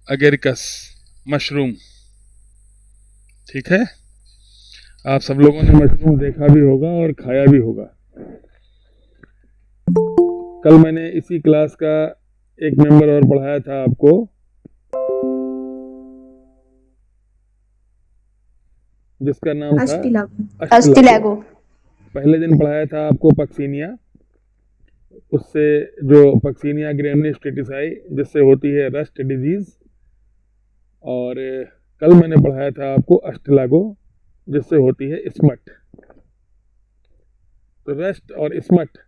Agaricus mushroom. ठीक है, आप सब लोगों ने मशरूम देखा भी होगा और खाया भी होगा। कल मैंने इसी क्लास का एक मेंबर और पढ़ाया था आपको, जिसका नाम था अस्टिलागो। पहले दिन पढ़ाया था आपको पक्सीनिया, उससे जो पक्सीनिया ग्रेमिनिस स्ट्रेटिसाई जिससे होती है रस्ट डिजीज, और कल मैंने पढ़ाया था आपको अस्टिलागो जिससे होती है स्मट। तो रस्ट और स्मट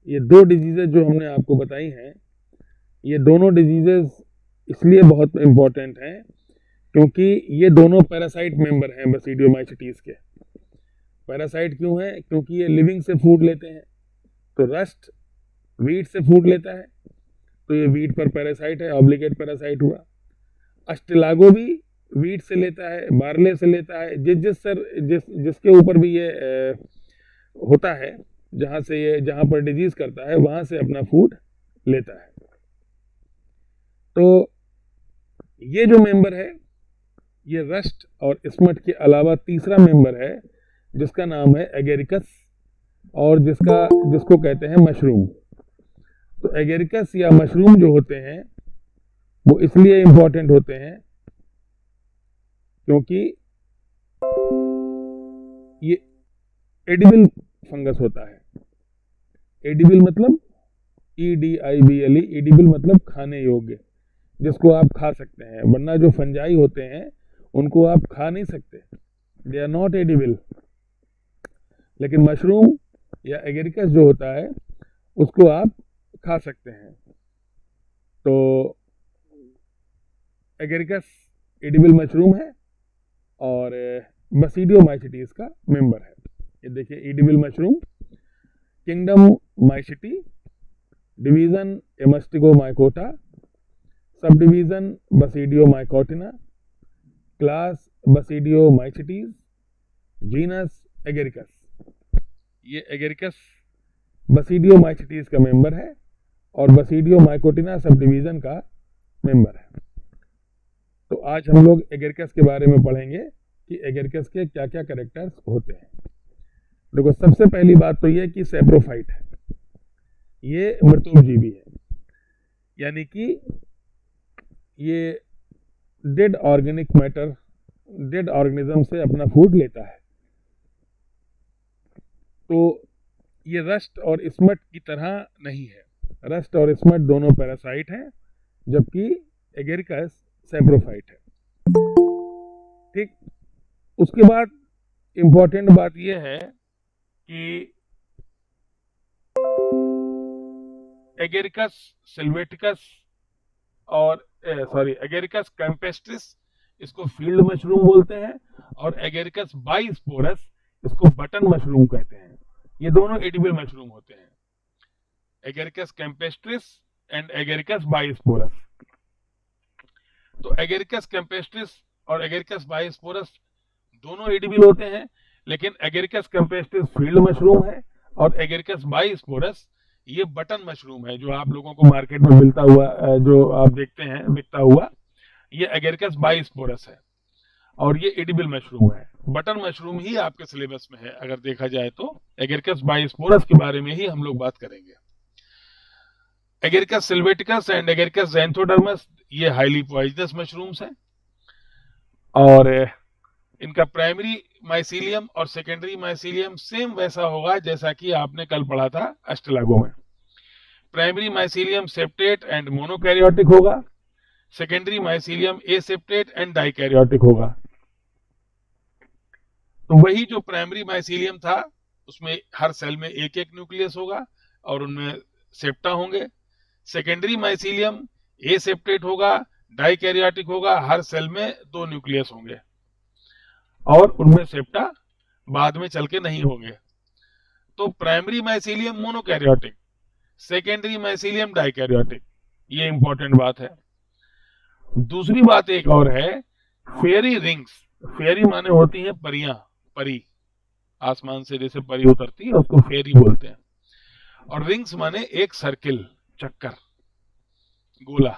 ये दो डिजीजेज जो हमने आपको बताई हैं, ये दोनों डिजीजेज इसलिए बहुत इम्पोर्टेंट हैं क्योंकि ये दोनों पैरासाइट मेंबर हैं बसीडियोमाइसिटीज के। पैरासाइट क्यों हैं? क्योंकि ये लिविंग से फूड लेते हैं। तो रस्ट वीट से फूड लेता है, तो ये वीट पर पैरासाइट है, ऑब्लिगेट पैरासाइट हुआ। अस्टिलागो भी वीट से लेता है, बार्ले से लेता है, जिसके ऊपर भी ये होता है, जहां पर डिजीज करता है वहां से अपना फूड लेता है। तो ये जो मेंबर है ये रस्ट और स्मट के अलावा तीसरा मेंबर है जिसका नाम है एगेरिकस, और जिसको कहते हैं मशरूम। तो एगेरिकस या मशरूम जो होते हैं वो इसलिए इंपॉर्टेंट होते हैं क्योंकि ये एडिबल फंगस होता है। एडिबल मतलब EDIBLE, एडिबल मतलब खाने योग्य, जिसको आप खा सकते हैं, वरना जो फंजाई होते हैं उनको आप खा नहीं सकते, दे आर नॉट एडिबल। लेकिन मशरूम या एगेरिकस जो होता है उसको आप खा सकते हैं। तो एगेरिकस एडिबल मशरूम है और बसीडियोमाइसिटीज का मेंबर है। ये देखिए, edible mushroom, kingdom mycetae, division amastigomycota, sub division basidiomycotina, class basidiomycetes, genus agaricus. ये एगेरिकस बसीडियोमाइसिटीज का मेंबर है और बसीडियोमाइकोटिना सब डिवीजन का मेंबर है। तो आज हम लोग एगेरिकस के बारे में पढ़ेंगे कि एगेरिकस के क्या क्या कैरेक्टर्स होते हैं। देखो, सबसे पहली बात तो ये कि सैप्रोफाइट है, ये मृतोपजीवी है, यानी कि ये dead organic matter, dead organism से अपना फूड लेता है। तो ये रस्ट और स्मट की तरह नहीं है। रस्ट और स्मट दोनों पैरासाइट हैं, जबकि एगेरिकस सैप्रोफाइट है। ठीक, उसके बाद इंपॉर्टेंट बात यह है कि एगेरिकस सिल्वेटिकस और एगेरिकस कैम्पेस्ट्रिस इसको फील्ड मशरूम बोलते हैं, और एगेरिकस बाइस्पोरस इसको बटन मशरूम कहते हैं। ये दोनों एडिबल मशरूम होते हैं, एगेरिकस कैम्पेस्ट्रिस एंड एगेरिकस बाइस्पोरस। तो एगेरिकस कैम्पेस्ट्रिस और एगेरिकस बाइस्पोरस दोनों एडिबल होते हैं, लेकिन एगेरिकस कैम्पेस्ट्रिस फील्ड मशरूम है और एगेरिकस बाइस्पोरस ये बटन मशरूम है, जो आप लोगों को मार्केट में मिलता हुआ, जो आप देखते हैं बिकता हुआ, ये एगेरिकस बाइस्पोरस है और ये एडिबल मशरूम है। बटन मशरूम ही आपके सिलेबस में है, अगर देखा जाए तो एगेरिकस बाइस्पोरस के बारे में ही हम लोग बात करेंगे। Agaricus sylvaticus and agaricus xanthodermus ये हाईली पॉइजनस मशरूम्स हैं, और इनका प्राइमरी माइसीलियम और सेकेंडरी माइसीलियम सेम वैसा होगा जैसा कि आपने कल पढ़ा था अस्टिलागो में। Primary mycelium septate and monokaryotic होगा, secondary mycelium aseptate and dikaryotic होगा। तो वही जो प्राइमरी माइसीलियम था उसमें हर सेल में एक एक न्यूक्लियस होगा और उनमें सेप्टा होंगे। सेकेंडरी माइसीलियम एसेप्टेट होगा, डाइकैरियोटिक होगा, हर सेल में 2 न्यूक्लियस होंगे और उनमें सेप्टा बाद में चल के नहीं होंगे। तो primary mycelium monokaryotic, secondary mycelium dikaryotic, ये इंपॉर्टेंट बात है। दूसरी बात एक और है, फेरी रिंग्स। फेरी माने होती हैं परियां, परी, आसमान से जैसे परी उतरती है उसको फेरी बोलते हैं, और रिंग्स माने एक सर्किल, चक्कर, गोला।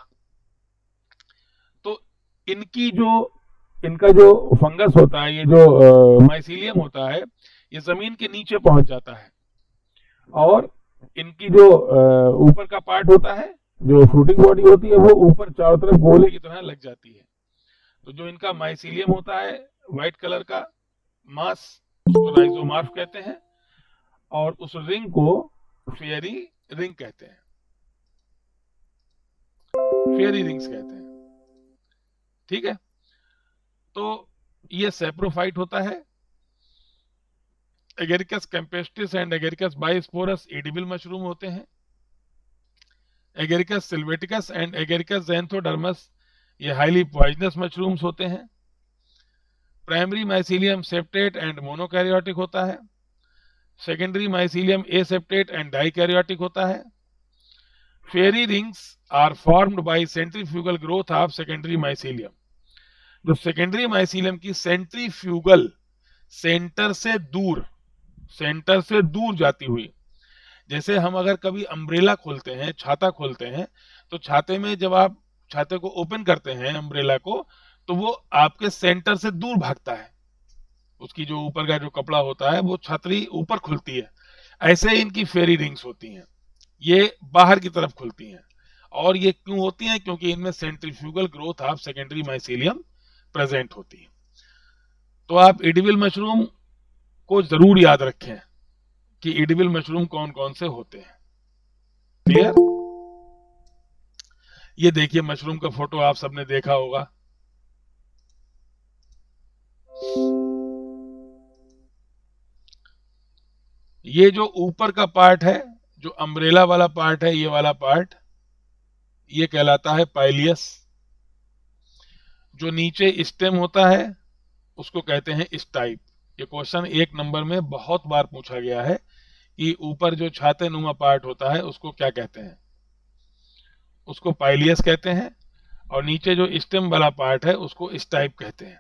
इनका जो फंगस होता है, ये जो माइसीलियम होता है, ये जमीन के नीचे पहुंच जाता है और इनकी जो ऊपर का पार्ट होता है, जो फ्रूटिंग बॉडी होती है, वो ऊपर चारों तरफ गोले की तरह लग जाती है। तो जो इनका माइसीलियम होता है व्हाइट कलर का मास, उसको राइजोमार्फ कहते हैं और उस रिंग को फेयरी रिंग कहते हैं, फेयरी रिंग्स कहते हैं। ठीक है, तो ये सैप्रोफाइट होता है। Agaricus campestris and agaricus bisporus edible mushroom होते हैं। Agaricus sylvaticus and agaricus xanthodermus ये हाईली पॉइजनस मशरूम्स होते हैं। Primary mycelium septate and monokaryotic होता है। Secondary mycelium aseptate and dikaryotic होता है। Fairy rings are formed by centrifugal growth of secondary mycelium. जो सेकेंडरी माइसीलियम की सेंट्रीफ्यूगल, सेंटर से दूर जाती हुई, जैसे हम अगर कभी अम्ब्रेला खोलते हैं, छाता खोलते हैं, तो छाते में जब आप छाते को ओपन करते हैं अम्ब्रेला को, तो वो आपके सेंटर से दूर भागता है। उसकी जो ऊपर का जो कपड़ा होता है वो छतरी ऊपर खुलती है। ऐसे ही इनकी फेरी रिंग्स होती हैं, ये बाहर की तरफ खुलती हैं। और ये क्यों होती हैं? क्योंकि इनमें centrifugal growth of secondary mycelium present होती है। तो आप एडिबल मशरूम को जरूर याद रखें कि एडिबल मशरूम कौन कौन से होते हैं। क्लियर? ये देखिए मशरूम का फोटो आप सबने देखा होगा। ये जो ऊपर का पार्ट है, जो अम्ब्रेला वाला पार्ट है, ये वाला पार्ट, ये कहलाता है पाइलियस। जो नीचे स्टेम होता है उसको कहते हैं स्टाइप। ये क्वेश्चन 1 नंबर में बहुत बार पूछा गया है कि ऊपर जो छाते नुमा पार्ट होता है उसको क्या कहते हैं, उसको पाइलियस कहते हैं, और नीचे जो स्टेम वाला पार्ट है उसको स्टाइप कहते हैं।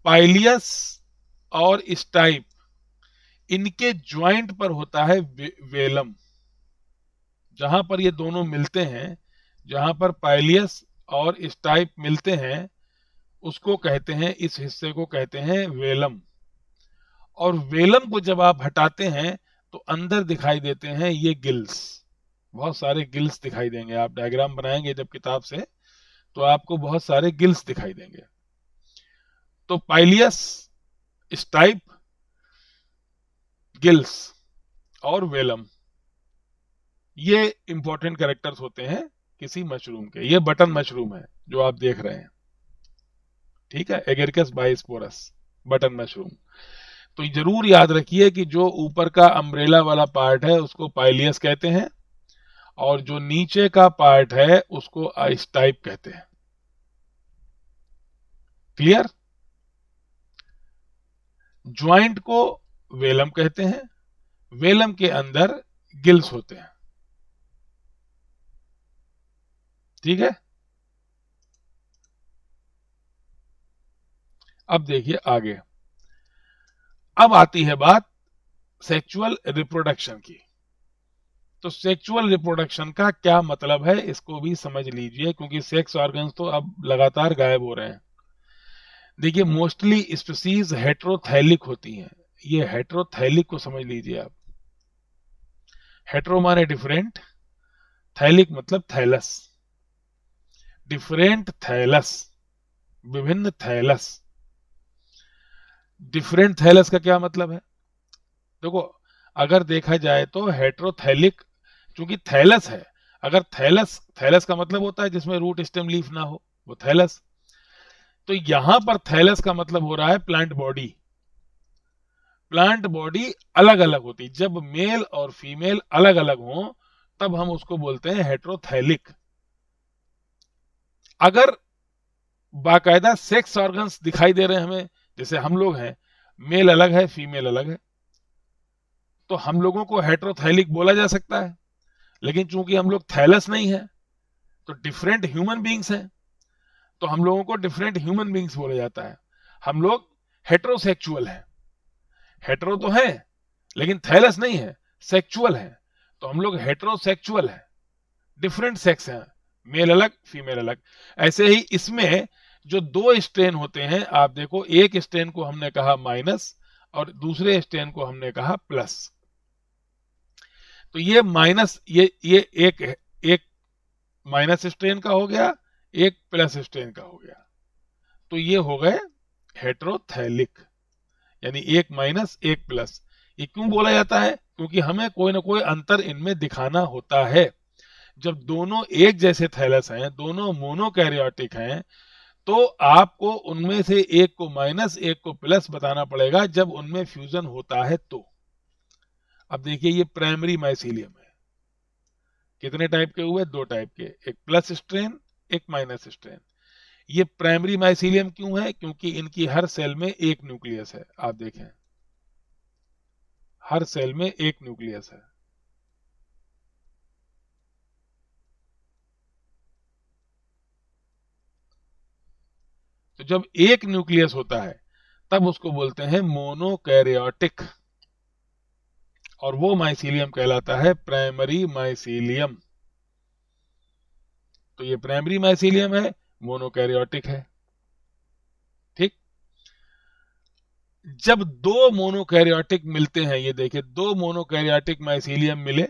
पाइलियस और स्टाइप, इनके ज्वाइंट पर होता है वेलम। जहां पर ये दोनों मिलते हैं, जहां पर पाइलियस और स्टाइप मिलते हैं, उसको कहते हैं, इस हिस्से को कहते हैं वेलम। और वेलम को जब आप हटाते हैं तो अंदर दिखाई देते हैं ये गिल्स। बहुत सारे गिल्स दिखाई देंगे, आप डायग्राम बनाएंगे जब किताब से तो आपको बहुत सारे गिल्स दिखाई देंगे। तो पाइलियस, स्टाइप, गिल्स और वेलम, ये इंपॉर्टेंट कैरेक्टर्स होते हैं किसी मशरूम के। ये बटन मशरूम है जो आप देख रहे हैं, ठीक है, एगेरिकस बाइस्पोरस बटन मशरूम। तो जरूर याद रखिए कि जो ऊपर का अम्ब्रेला वाला पार्ट है उसको पाइलियस कहते हैं और जो नीचे का पार्ट है उसको स्टाइप कहते हैं। क्लियर? ज्वाइंट को वेलम कहते हैं, वेलम के अंदर गिल्स होते हैं। ठीक है, अब देखिए आगे। अब आती है बात सेक्सुअल रिप्रोडक्शन की। तो सेक्सुअल रिप्रोडक्शन का क्या मतलब है इसको भी समझ लीजिए, क्योंकि सेक्स ऑर्गन्स तो अब लगातार गायब हो रहे हैं। देखिए मोस्टली स्पीसीज हेट्रोथैलिक होती हैं। ये हेट्रोथैलिक को समझ लीजिए आप। हेट्रो माने डिफरेंट, थैलिक मतलब थैलस, डिफरेंट थैलस, विभिन्न थैलस। डिफरेंट थैलस का क्या मतलब है? देखो अगर देखा जाए तो हेट्रोथैलिक, चूंकि थैलस है, अगर थैलस, थैलस का मतलब होता है जिसमें रूट स्टेम लीफ ना हो, वो थैलस। तो यहां पर थैलस का मतलब हो रहा है प्लांट बॉडी। प्लांट बॉडी अलग अलग होती, जब मेल और फीमेल अलग अलग हो तब हम उसको बोलते हैं हेट्रोथैलिक। अगर बाकायदा सेक्स ऑर्गन्स दिखाई दे रहे हैं हमें, जैसे हम लोग हैं, मेल अलग है फीमेल अलग है, तो हम लोगों को हेट्रोथैलिक बोला जा सकता है। लेकिन चूंकि हम लोग थैलस नहीं है तो डिफरेंट ह्यूमन बींग्स हैं, तो हम लोगों को डिफरेंट ह्यूमन बींग्स बोला जाता है। हम लोग हेट्रोसेक्सुअल हैं, हेट्रो तो है लेकिन थैलस नहीं है, सेक्सुअल है, तो हम लोग हेट्रोसेक्सुअल हैं, डिफरेंट सेक्स हैं, मेल अलग फीमेल अलग। ऐसे ही इसमें जो दो स्ट्रेन होते हैं, आप देखो एक स्ट्रेन को हमने कहा माइनस और दूसरे स्ट्रेन को हमने कहा प्लस। तो ये माइनस, ये एक माइनस स्ट्रेन का हो गया, एक प्लस स्ट्रेन का हो गया, तो ये हो गए हेटेरोथैलिक, यानी एक माइनस एक प्लस। ये क्यों बोला जाता है? क्योंकि हमें कोई ना कोई अंतर इनमें दिखाना होता है। जब दोनों एक जैसे थैलस हैं, दोनों मोनोकैरियोटिक हैं, तो आपको उनमें से एक को माइनस एक को प्लस बताना पड़ेगा जब उनमें फ्यूजन होता है तो। अब देखिए ये प्राइमरी माइसीलियम है, कितने टाइप के हुए? दो टाइप के, एक प्लस स्ट्रेन एक माइनस स्ट्रेन। ये प्राइमरी माइसीलियम क्यों है? क्योंकि इनकी हर सेल में एक न्यूक्लियस है। आप देखें हर सेल में एक न्यूक्लियस है। तो जब एक न्यूक्लियस होता है तब उसको बोलते हैं मोनोकैरियोटिक, और वो माइसीलियम कहलाता है प्राइमरी माइसीलियम। तो ये प्राइमरी माइसीलियम है, मोनोकैरियोटिक है। ठीक, जब दो मोनोकैरियोटिक मिलते हैं, ये देखिए दो मोनोकैरियोटिक माइसीलियम मिले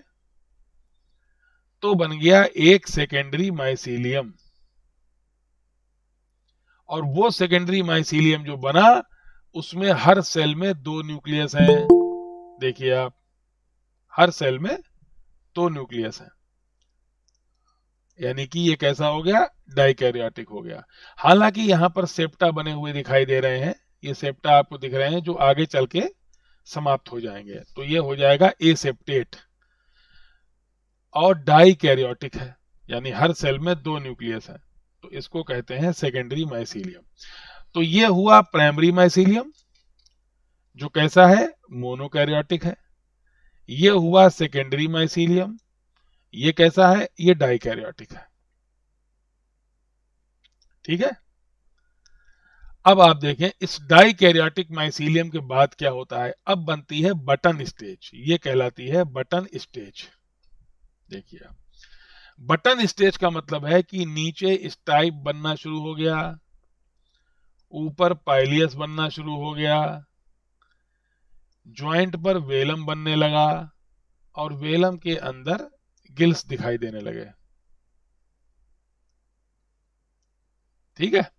तो बन गया एक सेकेंडरी माइसीलियम, और वो सेकेंडरी माइसीलियम जो बना उसमें हर सेल में दो न्यूक्लियस हैं। देखिए आप, हर सेल में दो न्यूक्लियस हैं, यानी कि ये कैसा हो गया? डाइकैरियोटिक हो गया। हालांकि यहां पर सेप्टा बने हुए दिखाई दे रहे हैं, ये सेप्टा आपको दिख रहे हैं जो आगे चल के समाप्त हो जाएंगे, तो ये हो जाएगा एसेप्टेट, और डाइकैरियोटिक है, यानी हर सेल में दो न्यूक्लियस है, तो इसको कहते हैं सेकेंडरी माइसीलियम। तो ये हुआ प्राइमरी माइसीलियम जो कैसा है? मोनोकैरियोटिक है। ये हुआ सेकेंडरी माइसीलियम, ये कैसा है? ये डाइकैरियोटिक है। ठीक है, अब आप देखें इस डाइकैरियोटिक माइसीलियम के बाद क्या होता है? अब बनती है बटन स्टेज, ये कहलाती है बटन स्टेज। देखिए आप, बटन स्टेज का मतलब है कि नीचे स्टाइप बनना शुरू हो गया, ऊपर पाइलियस बनना शुरू हो गया, ज्वाइंट पर वेलम बनने लगा, और वेलम के अंदर गिल्स दिखाई देने लगे। ठीक है,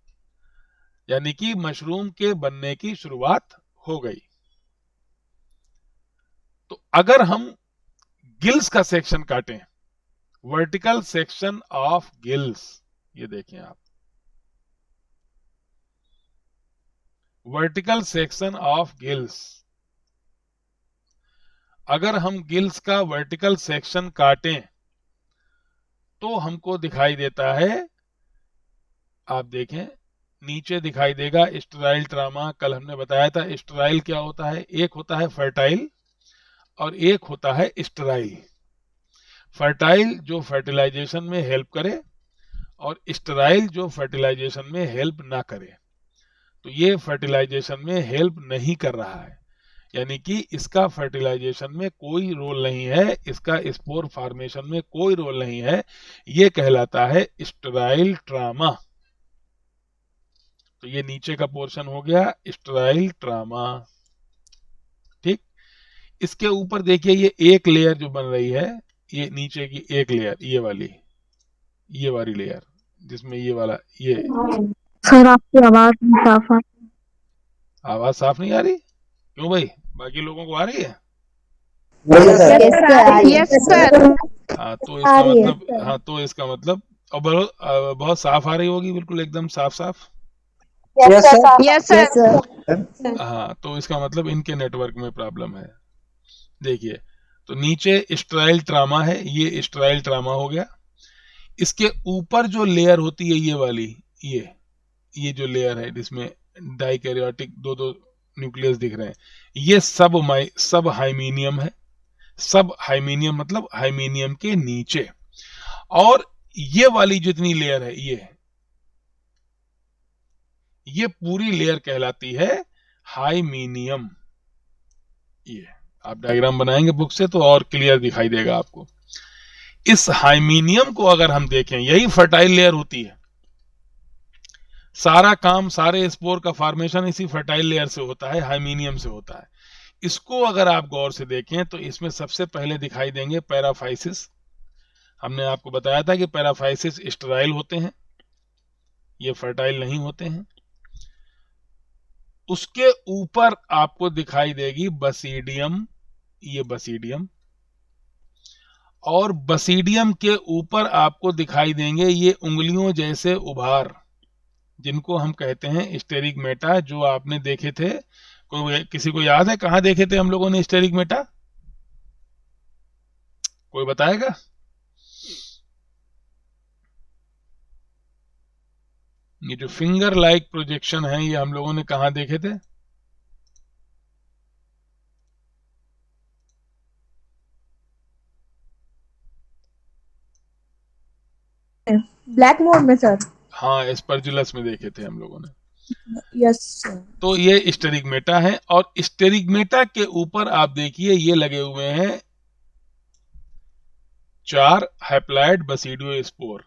यानी कि मशरूम के बनने की शुरुआत हो गई। तो अगर हम गिल्स का सेक्शन काटें, वर्टिकल सेक्शन ऑफ गिल्स, ये देखें आप, वर्टिकल सेक्शन ऑफ गिल्स, अगर हम गिल्स का वर्टिकल सेक्शन काटें तो हमको दिखाई देता है, आप देखें नीचे दिखाई देगा स्टेराइल ट्रामा। कल हमने बताया था स्टेराइल क्या होता है? एक होता है फर्टाइल और एक होता है स्टेराइल। फर्टाइल जो फर्टिलाइजेशन में हेल्प करे, और स्टेराइल जो फर्टिलाइजेशन में हेल्प ना करे। तो ये फर्टिलाइजेशन में हेल्प नहीं कर रहा है, यानी कि इसका फर्टिलाइजेशन में कोई रोल नहीं है, इसका स्पोर फॉर्मेशन में कोई रोल नहीं है, ये कहलाता है स्टेराइल ट्रामा। तो ये नीचे का पोर्शन हो गया स्टेराइल ट्रामा। ठीक, इसके ऊपर देखिए ये एक लेयर जो बन रही है, ये नीचे की एक लेयर, ये वाली लेयर, जिसमें ये वाला ये। सर आपकी आवाज नहीं साफ आ रही। आवाज साफ नहीं आ रही? क्यों भाई, बाकी लोगों को आ रही है? Yes sir. हाँ तो इसका मतलब, हाँ तो इसका मतलब, और बहुत साफ आ रही होगी, बिल्कुल एकदम साफ साफ। Yes sir. हाँ तो इसका मतलब इनके नेटवर्क में प्रॉब्लम है। देखिए, तो नीचे स्टेराइल ट्रामा है, ये स्टेराइल ट्रामा हो गया। इसके ऊपर जो लेयर होती है ये वाली, ये जो लेयर है जिसमें डाइकैरियोटिक दो दो न्यूक्लियस दिख रहे हैं, ये सब हाइमीनियम है। सब हाइमीनियम मतलब हाइमीनियम के नीचे, और ये वाली जितनी लेयर है ये पूरी लेयर कहलाती है हाइमीनियम। ये आप डायग्राम बनाएंगे बुक से तो और क्लियर दिखाई देगा आपको। इस हाइमीनियम को अगर हम देखें, यही फर्टाइल लेयर होती है, सारा काम, सारे स्पोर का फॉर्मेशन इसी फर्टाइल लेयर से होता है, हाइमीनियम से होता है। इसको अगर आप गौर से देखें तो इसमें सबसे पहले दिखाई देंगे पैराफाइसिस। हमने आपको बताया था कि पैराफाइसिस स्टेराइल होते हैं, ये फर्टाइल नहीं होते हैं। उसके ऊपर आपको दिखाई देगी बसीडियम, ये बसीडियम, और बसीडियम के ऊपर आपको दिखाई देंगे ये उंगलियों जैसे उभार, जिनको हम कहते हैं स्टेरिगमेटा, जो आपने देखे थे। किसी को याद है कहाँ देखे थे हम लोगों ने स्टेरिगमेटा? कोई बताएगा? ये जो फिंगर लाइक प्रोजेक्शन है, ये हम लोगों ने कहाँ देखे थे? ब्लैक मोड में सर। हाँ, एस्परजुलस में देखे थे हम लोगों ने। Yes sir. तो ये स्टेरिगमेटा है, और स्टेरिगमेटा के ऊपर आप देखिए ये लगे हुए हैं 4 हैप्लॉइड बसीडियोस्पोर।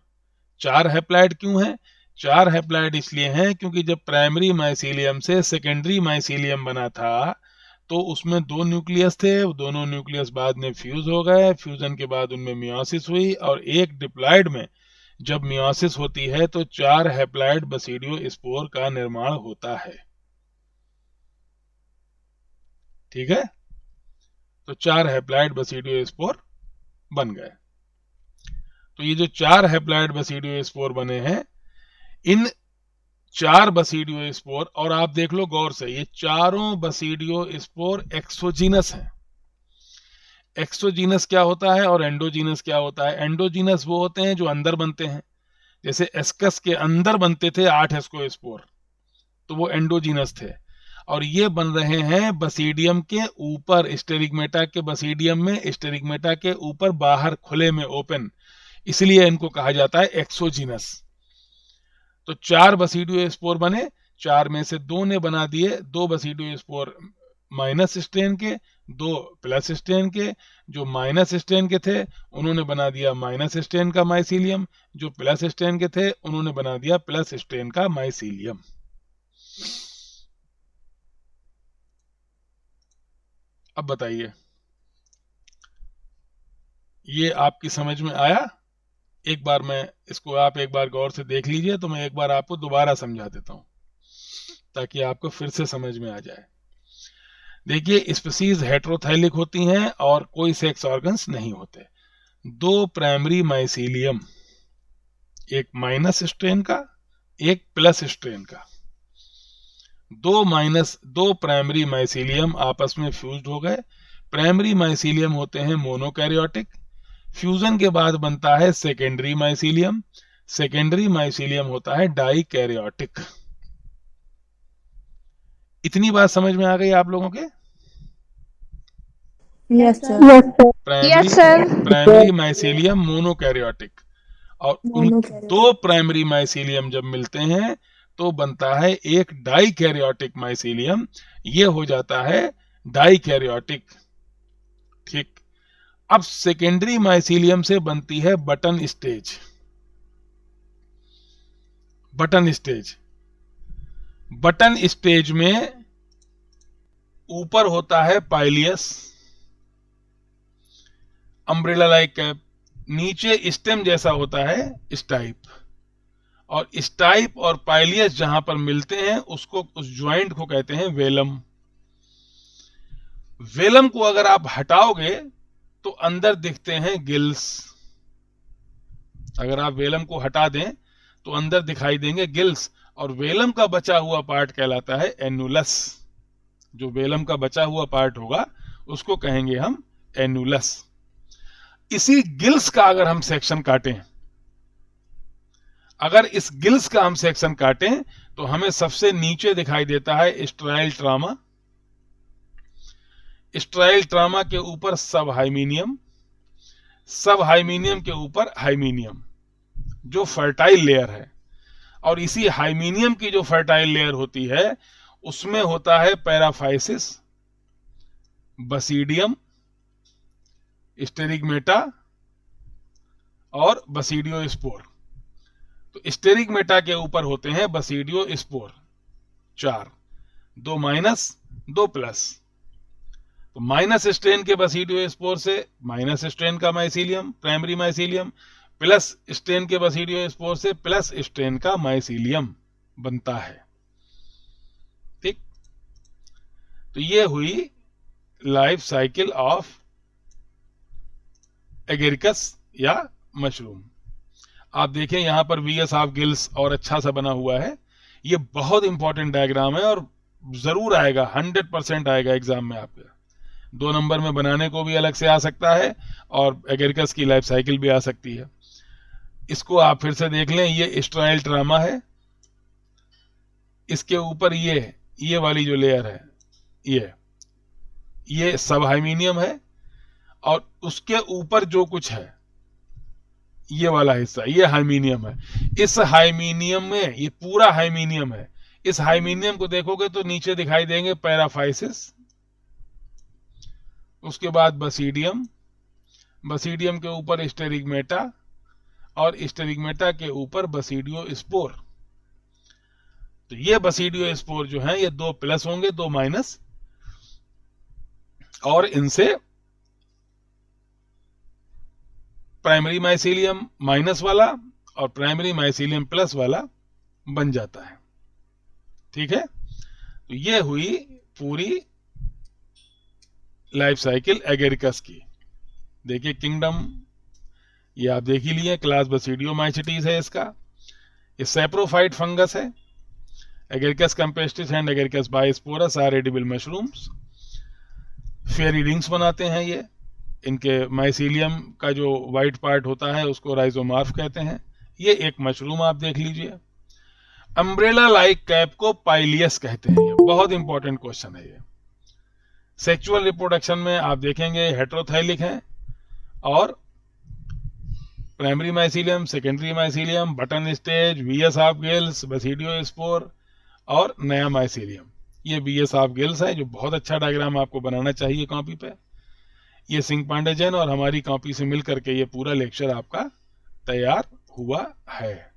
4 हैप्लॉइड क्यों हैं? 4 हैप्लॉइड इसलिए हैं क्योंकि जब प्राइमरी माइसीलियम से सेकेंडरी माइसीलियम बना था तो उसमें 2 न्यूक्लियस थे, दोनों न्यूक्लियस बाद में फ्यूज हो गए, फ्यूजन के बाद उनमें मियोसिस हुई, और एक डिप्लॉइड में जब मियोसिस होती है तो 4 हैप्लॉइड बसीडियोस्पोर का निर्माण होता है। ठीक है, तो 4 हैप्लॉइड बसीडियोस्पोर बन गए। तो ये जो 4 हैप्लॉइड बसीडियोस्पोर बने हैं, इन 4 बसीडियोस्पोर, और आप देख लो गौर से, ये चारों बसीडियोस्पोर एक्सोजीनस हैं। एक्सोजीनस क्या होता है और एंडोजीनस क्या होता है? एंडोजीनस वो होते हैं जो अंदर बनते हैं, जैसे एस्कस के अंदर बनते थे 8 एस्कोस्पोर, तो वो एंडोजीनस थे। और ये बन रहे हैं बसीडियम के ऊपर, स्टेरिगमेटा के बसीडियम में, स्टेरिगमेटा के ऊपर बाहर खुले में, ओपन, इसलिए इनको कहा जाता है एक्सोजीनस। तो 4 बसीडियोस्पोर बने, 4 में से 2 ने बना दिए, 2 बसीडियोस्पोर माइनस स्ट्रेन के, 2 प्लस स्ट्रेन के। जो माइनस स्ट्रेन के थे उन्होंने बना दिया माइनस स्ट्रेन का माइसीलियम, जो प्लस स्ट्रेन के थे उन्होंने बना दिया प्लस स्ट्रेन का माइसीलियम। अब बताइए, ये आपकी समझ में आया? एक बार मैं इसको, आप एक बार गौर से देख लीजिए, तो मैं एक बार आपको दोबारा समझा देता हूं ताकि आपको फिर से समझ में आ जाए। देखिए, स्पीसीज हेटेरोथाइलिक होती हैं और कोई सेक्स ऑर्गन्स नहीं होते। 2 प्राइमरी माइसीलियम, एक माइनस स्ट्रेन का, एक प्लस स्ट्रेन का, 2 प्राइमरी माइसीलियम आपस में फ्यूज्ड हो गए। प्राइमरी माइसीलियम होते हैं मोनोकैरियोटिक, फ्यूजन के बाद बनता है सेकेंडरी माइसीलियम, सेकेंडरी माइसीलियम होता है डाइकैरियोटिक। इतनी बात समझ में आ गई आप लोगों के? Yes sir. Yes sir. Primary mycelium monokaryotic, और उन 2 प्राइमरी माइसीलियम जब मिलते हैं तो बनता है एक डाइकैरियोटिक माइसीलियम, ये हो जाता है डाइकैरियोटिक। ठीक, अब सेकेंडरी माइसीलियम से बनती है button stage. Button stage, button stage में ऊपर होता है पाइलियस, अम्ब्रेला लाइक कैप, नीचे स्टेम जैसा होता है स्टाइप, और स्टाइप और पाइलियस जहां पर मिलते हैं उसको, उस ज्वाइंट को कहते हैं वेलम। वेलम को अगर आप हटाओगे तो अंदर दिखते हैं गिल्स। अगर आप वेलम को हटा दें तो अंदर दिखाई देंगे गिल्स, और वेलम का बचा हुआ पार्ट कहलाता है एनुलस। जो वेलम का बचा हुआ पार्ट होगा उसको कहेंगे हम एनुलस। इसी गिल्स का अगर हम सेक्शन काटें, अगर इस गिल्स का हम सेक्शन काटें तो हमें सबसे नीचे दिखाई देता है स्ट्राइल ट्रामा, स्ट्राइल ट्रामा के ऊपर सब हाइमीनियम, सब हाइमीनियम के ऊपर हाइमीनियम, जो फर्टाइल लेयर है। और इसी हाइमीनियम की जो फर्टाइल लेयर होती है उसमें होता है पैराफाइसिस, बसीडियम, स्टेरिगमेटा और बसीडियोस्पोर। तो स्टेरिक मेटा के ऊपर होते हैं बसीडियो स्पोर 4, 2 माइनस 2 प्लस। तो माइनस स्ट्रेन के बसीडियो स्पोर से माइनस स्ट्रेन का mycelium primary mycelium, plus strain के बसीडियो स्पोर से प्लस स्ट्रेन का माइसीलियम बनता है। ठीक, तो ये हुई लाइफ साइकिल ऑफ एगेरिकस या मशरूम। आप देखें यहां पर वीएस ऑफ गिल्स और अच्छा सा बना हुआ है। ये बहुत इंपॉर्टेंट डायग्राम है और जरूर आएगा, 100% आएगा एग्जाम में आपके। 2 नंबर में बनाने को भी अलग से आ सकता है और एगेरिकस की लाइफ साइकिल भी आ सकती है। इसको आप फिर से देख लें, ये स्ट्राइल ट्रामा है, इसके ऊपर ये वाली जो लेयर है ये सब हाइमीनियम है, और उसके ऊपर जो कुछ है ये वाला हिस्सा ये हाइमीनियम है। इस हाइमीनियम में ये पूरा हाइमीनियम है। इस हाइमीनियम को देखोगे तो नीचे दिखाई देंगे पैराफाइसिस, उसके बाद बसीडियम, बसीडियम के ऊपर स्टेरिगमेटा और स्टेरिगमेटा के ऊपर बसीडियो स्पोर। तो ये बसीडियो स्पोर जो है ये 2 प्लस होंगे 2 माइनस, और इनसे प्राइमरी माइसीलियम माइनस वाला और प्राइमरी माइसीलियम प्लस वाला बन जाता है। ठीक है, तो ये हुई पूरी लाइफ साइकिल एगेरिकस की। देखिए किंगडम ये आप देख ही लिए, क्लास बसीडियोमाइसिटीज है इसका। ये सैप्रोफाइट फंगस है। Agaricus campestris and agaricus bisporus are edible mushrooms. Fairy rings बनाते हैं ये। इनके माइसीलियम का जो वाइट पार्ट होता है उसको राइजोमार्फ कहते हैं। ये एक मशरूम आप देख लीजिए। अम्ब्रेला लाइक कैप को पाइलियस कहते हैं। ये बहुत इंपॉर्टेंट क्वेश्चन है ये। सेक्सुअल रिप्रोडक्शन में आप देखेंगे हेटेरोथाइलिक है, और primary mycelium, secondary mycelium, button stage, VS of gills, basidiospore और नया माइसीलियम। ये वीएस ऑफ गिल्स है, जो बहुत अच्छा डायग्राम आपको बनाना चाहिए कॉपी पे। ये सिंह पांडे जैन और हमारी कॉपी से मिलकर के ये पूरा लेक्चर आपका तैयार हुआ है।